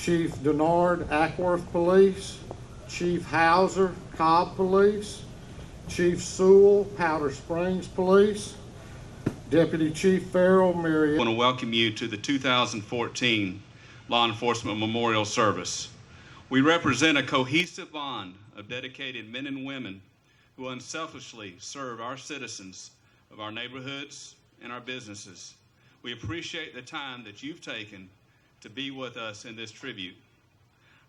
Chief Denard, Ackworth Police, Chief Hauser, Cobb Police, Chief Sewell, Powder Springs Police, Deputy Chief Farrell, Marietta. I want to welcome you to the 2014 Law Enforcement Memorial Service. We represent a cohesive bond of dedicated men and women who unselfishly serve our citizens of our neighborhoods and our businesses. We appreciate the time that you've taken to be with us in this tribute.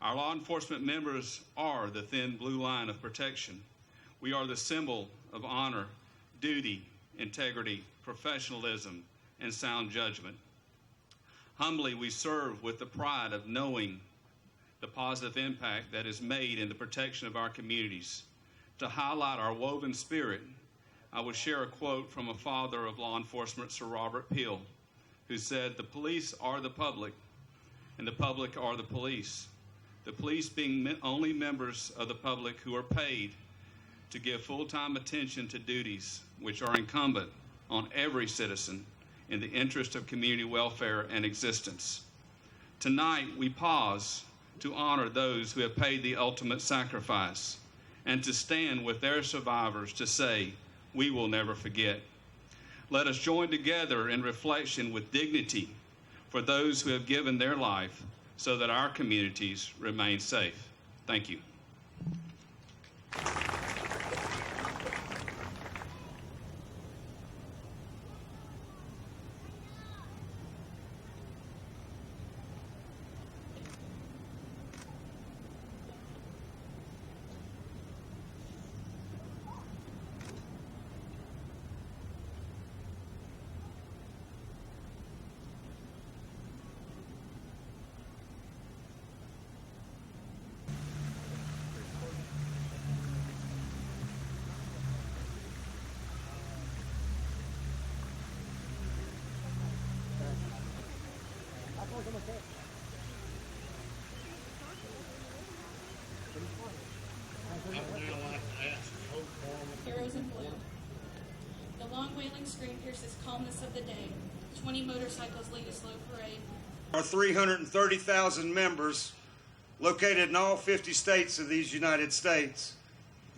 Our law enforcement members are the thin blue line of protection. We are the symbol of honor, duty, integrity, professionalism, and sound judgment. Humbly, we serve with the pride of knowing the positive impact that is made in the protection of our communities. To highlight our woven spirit, I will share a quote from a father of law enforcement, Sir Robert Peel, who said, "The police are the public, and the public are the police. The police being only members of the public who are paid to give full-time attention to duties which are incumbent on every citizen in the interest of community welfare and existence." Tonight, we pause to honor those who have paid the ultimate sacrifice and to stand with their survivors to say, we will never forget. Let us join together in reflection with dignity for those who have given their life so that our communities remain safe. Thank you. Heroes in blue. The long wailing scream pierces calmness of the day. 20 motorcycles lead a slow parade. Our 330,000 members, located in all 50 states of these United States,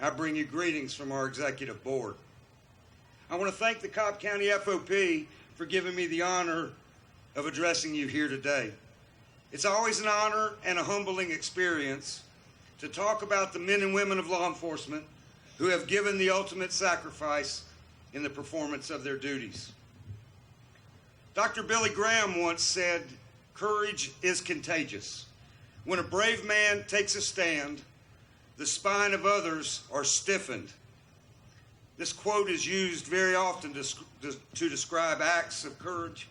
I bring you greetings from our executive board. I want to thank the Cobb County FOP for giving me the honor of addressing you here today. It's always an honor and a humbling experience to talk about the men and women of law enforcement who have given the ultimate sacrifice in the performance of their duties. Dr. Billy Graham once said, "Courage is contagious. When a brave man takes a stand, the spine of others are stiffened." This quote is used very often to describe acts of courage.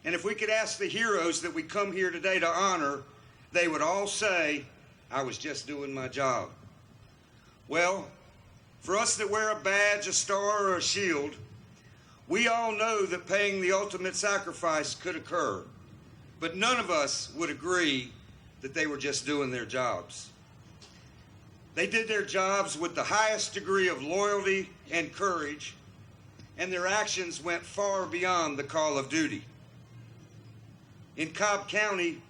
And if we could ask the heroes that we come here today to honor, they would all say, "I was just doing my job." Well, for us that wear a badge, a star, or a shield, we all know that paying the ultimate sacrifice could occur, but none of us would agree that they were just doing their jobs. They did their jobs with the highest degree of loyalty and courage, and their actions went far beyond the call of duty. In Cobb County,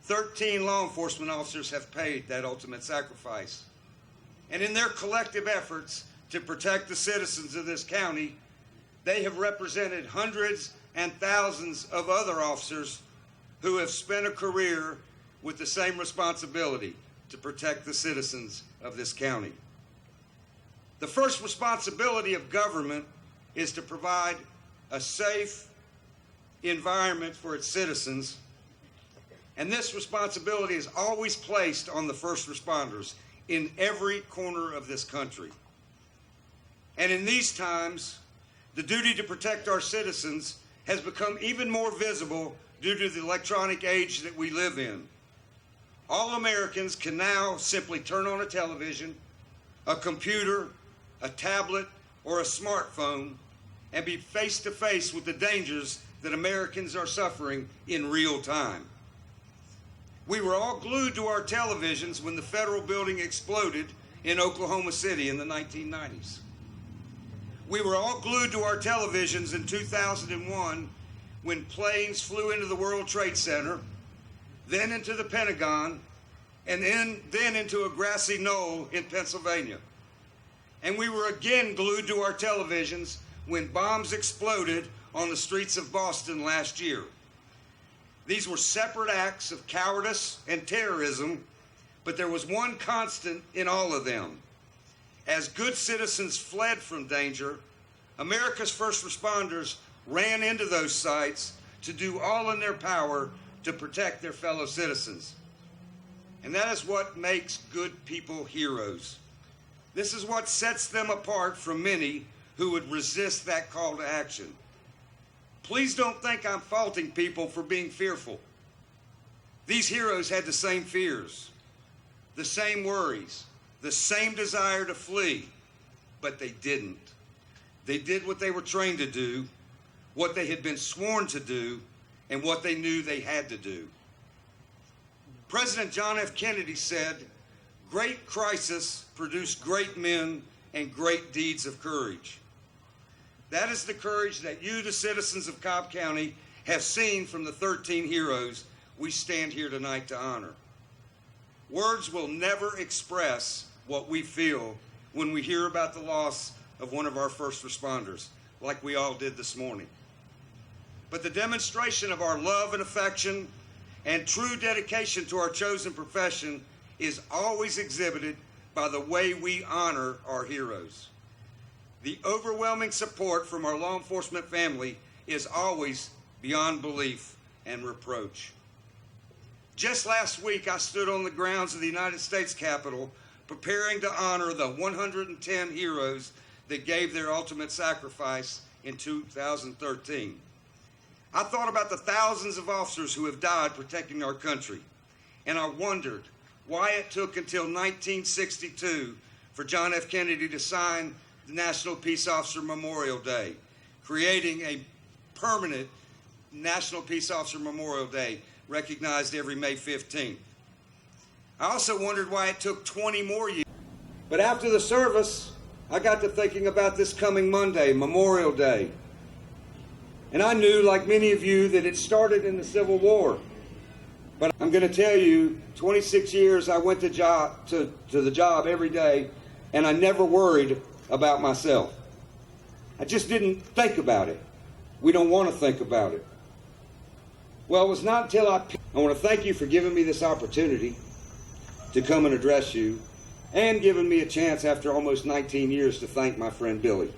13 law enforcement officers have paid that ultimate sacrifice. And in their collective efforts to protect the citizens of this county, they have represented hundreds and thousands of other officers who have spent a career with the same responsibility to protect the citizens of this county. The first responsibility of government is to provide a safe environment for its citizens, and this responsibility is always placed on the first responders in every corner of this country. And in these times, the duty to protect our citizens has become even more visible due to the electronic age that we live in. All Americans can now simply turn on a television, a computer, a tablet, or a smartphone and be face to face with the dangers that Americans are suffering in real time. We were all glued to our televisions when the federal building exploded in Oklahoma City in the 1990s. We were all glued to our televisions in 2001 when planes flew into the World Trade Center, then into the Pentagon, and then into a grassy knoll in Pennsylvania. And we were again glued to our televisions when bombs exploded on the streets of Boston last year. These were separate acts of cowardice and terrorism, but there was one constant in all of them. As good citizens fled from danger, America's first responders ran into those sites to do all in their power to protect their fellow citizens. And that is what makes good people heroes. This is what sets them apart from many who would resist that call to action. Please don't think I'm faulting people for being fearful. These heroes had the same fears, the same worries, the same desire to flee, but they didn't. They did what they were trained to do, what they had been sworn to do, and what they knew they had to do. President John F. Kennedy said, "Great crisis produce great men and great deeds of courage." That is the courage that you, the citizens of Cobb County, have seen from the 13 heroes we stand here tonight to honor. Words will never express what we feel when we hear about the loss of one of our first responders, like we all did this morning. But the demonstration of our love and affection and true dedication to our chosen profession is always exhibited by the way we honor our heroes. The overwhelming support from our law enforcement family is always beyond belief and reproach. Just last week, I stood on the grounds of the United States Capitol preparing to honor the 110 heroes that gave their ultimate sacrifice in 2013. I thought about the thousands of officers who have died protecting our country, and I wondered why it took until 1962 for John F. Kennedy to sign the National Peace Officer Memorial Day, creating a permanent National Peace Officer Memorial Day recognized every May 15th. I also wondered why it took 20 more years. But after the service, I got to thinking about this coming Monday, Memorial Day. And I knew, like many of you, that it started in the Civil War. But I'm going to tell you, 26 years I went to the job every day, and I never worried about myself. I just didn't think about it. We don't want to think about it. Well, it was not until I want to thank you for giving me this opportunity to come and address you, and giving me a chance after almost 19 years to thank my friend Billy.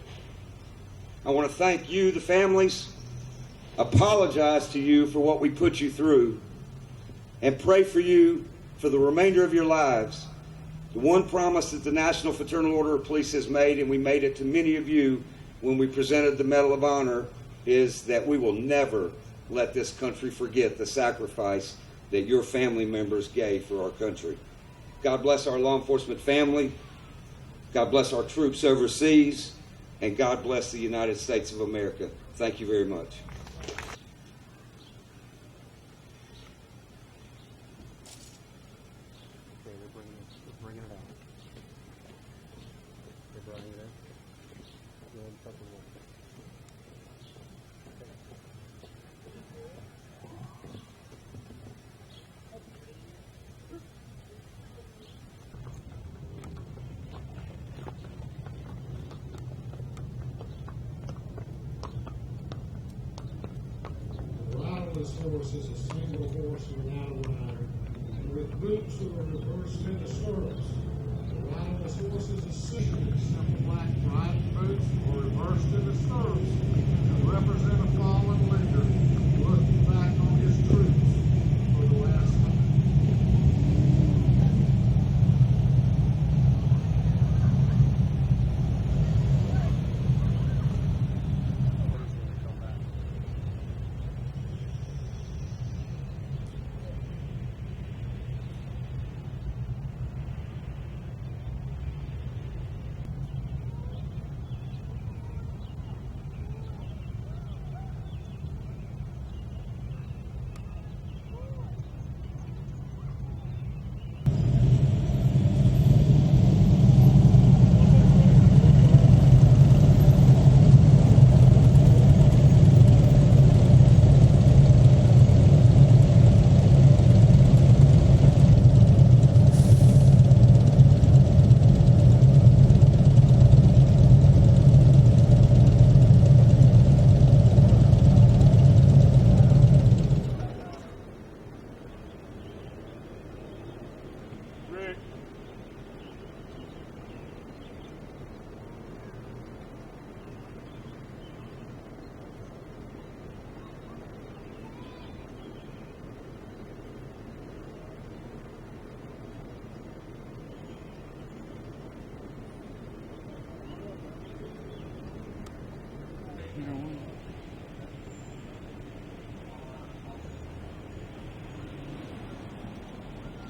I want to thank you, the families, apologize to you for what we put you through, and pray for you for the remainder of your lives. The one promise that the National Fraternal Order of Police has made, and we made it to many of you when we presented the Medal of Honor, is that we will never let this country forget the sacrifice that your family members gave for our country. God bless our law enforcement family. God bless our troops overseas. And God bless the United States of America. Thank you very much. Okay, they're bringing it out. They're bringing it in. Go ahead and cut the wool. This horse is a single horse without a rider, and with boots that are reversed in the stirrups. The rider of this horse is a single, simple black riding boots or reversed in the stirrups that represent a fallen leader looking back on his troops for the last time.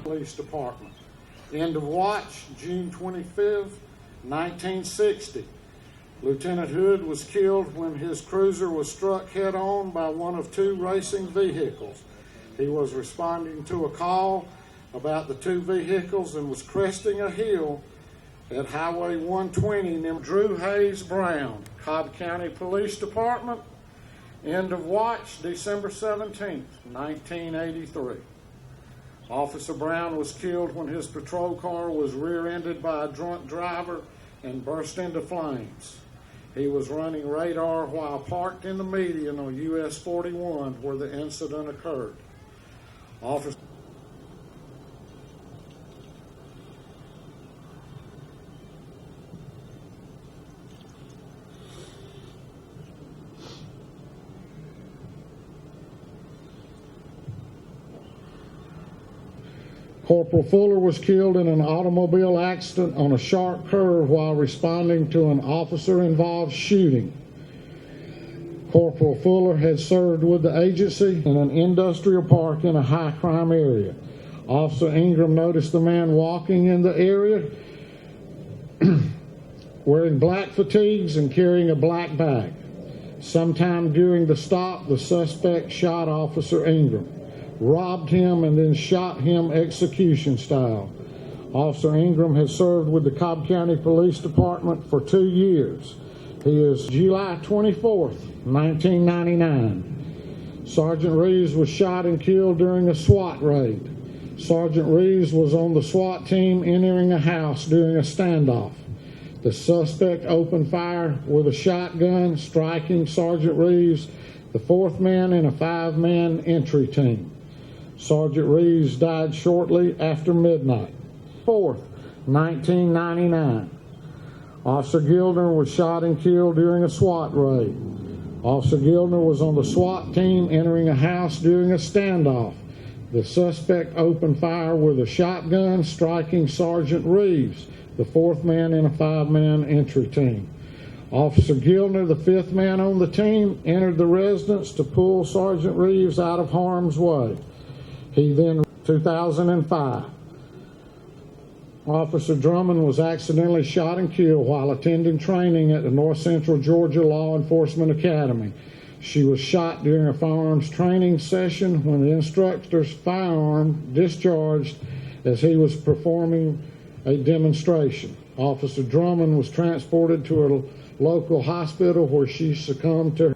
Police Department. End of watch, June 25th, 1960. Lieutenant Hood was killed when his cruiser was struck head-on by one of two racing vehicles. He was responding to a call about the two vehicles and was cresting a hill at Highway 120 near Drew Hayes Brown, Cobb County Police Department. End of watch, December 17th, 1983. Officer Brown was killed when his patrol car was rear-ended by a drunk driver and burst into flames. He was running radar while parked in the median on US 41 where the incident occurred. Officer Corporal Fuller was killed in an automobile accident on a sharp curve while responding to an officer-involved shooting. Corporal Fuller had served with the agency in an industrial park in a high-crime area. Officer Ingram noticed the man walking in the area wearing black fatigues and carrying a black bag. Sometime during the stop, the suspect shot Officer Ingram, robbed him, and then shot him execution style. Officer Ingram has served with the Cobb County Police Department for 2 years. He is July 24th, 1999. Sergeant Reeves was shot and killed during a SWAT raid. Sergeant Reeves was on the SWAT team entering a house during a standoff. The suspect opened fire with a shotgun, striking Sergeant Reeves, the fourth man in a 5-man entry team. Sergeant Reeves died shortly after midnight. 4th, 1999. Officer Gildner was shot and killed during a SWAT raid. Officer Gildner was on the SWAT team entering a house during a standoff. The suspect opened fire with a shotgun, striking Sergeant Reeves, the fourth man in a 5-man entry team. Officer Gildner, the 5th man on the team, entered the residence to pull Sergeant Reeves out of harm's way. He then, 2005. Officer Drummond was accidentally shot and killed while attending training at the North Central Georgia Law Enforcement Academy. She was shot during a firearms training session when the instructor's firearm discharged as he was performing a demonstration. Officer Drummond was transported to a local hospital where she succumbed to.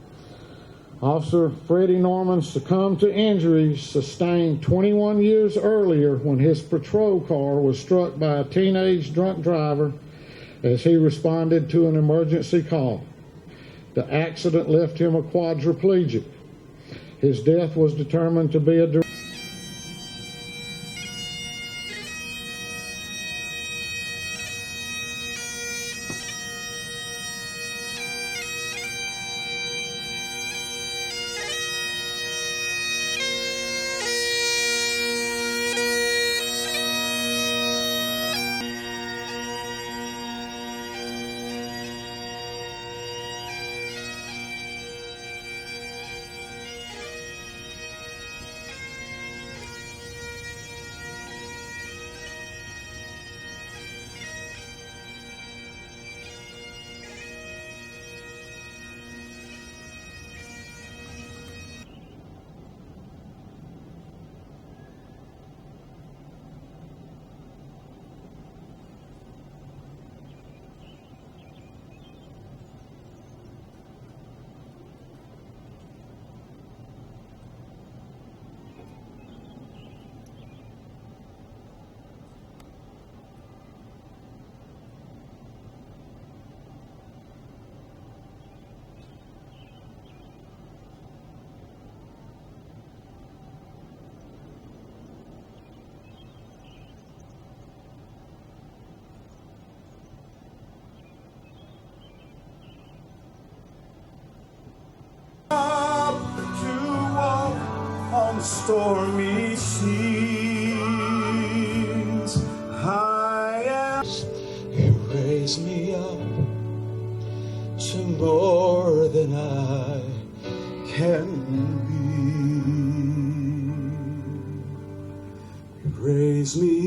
Officer Freddie Norman succumbed to injuries sustained 21 years earlier when his patrol car was struck by a teenage drunk driver as he responded to an emergency call. The accident left him a quadriplegic. His death was determined to be a direct. Stormy seas, high as you raise me up to more than I can be. Praise me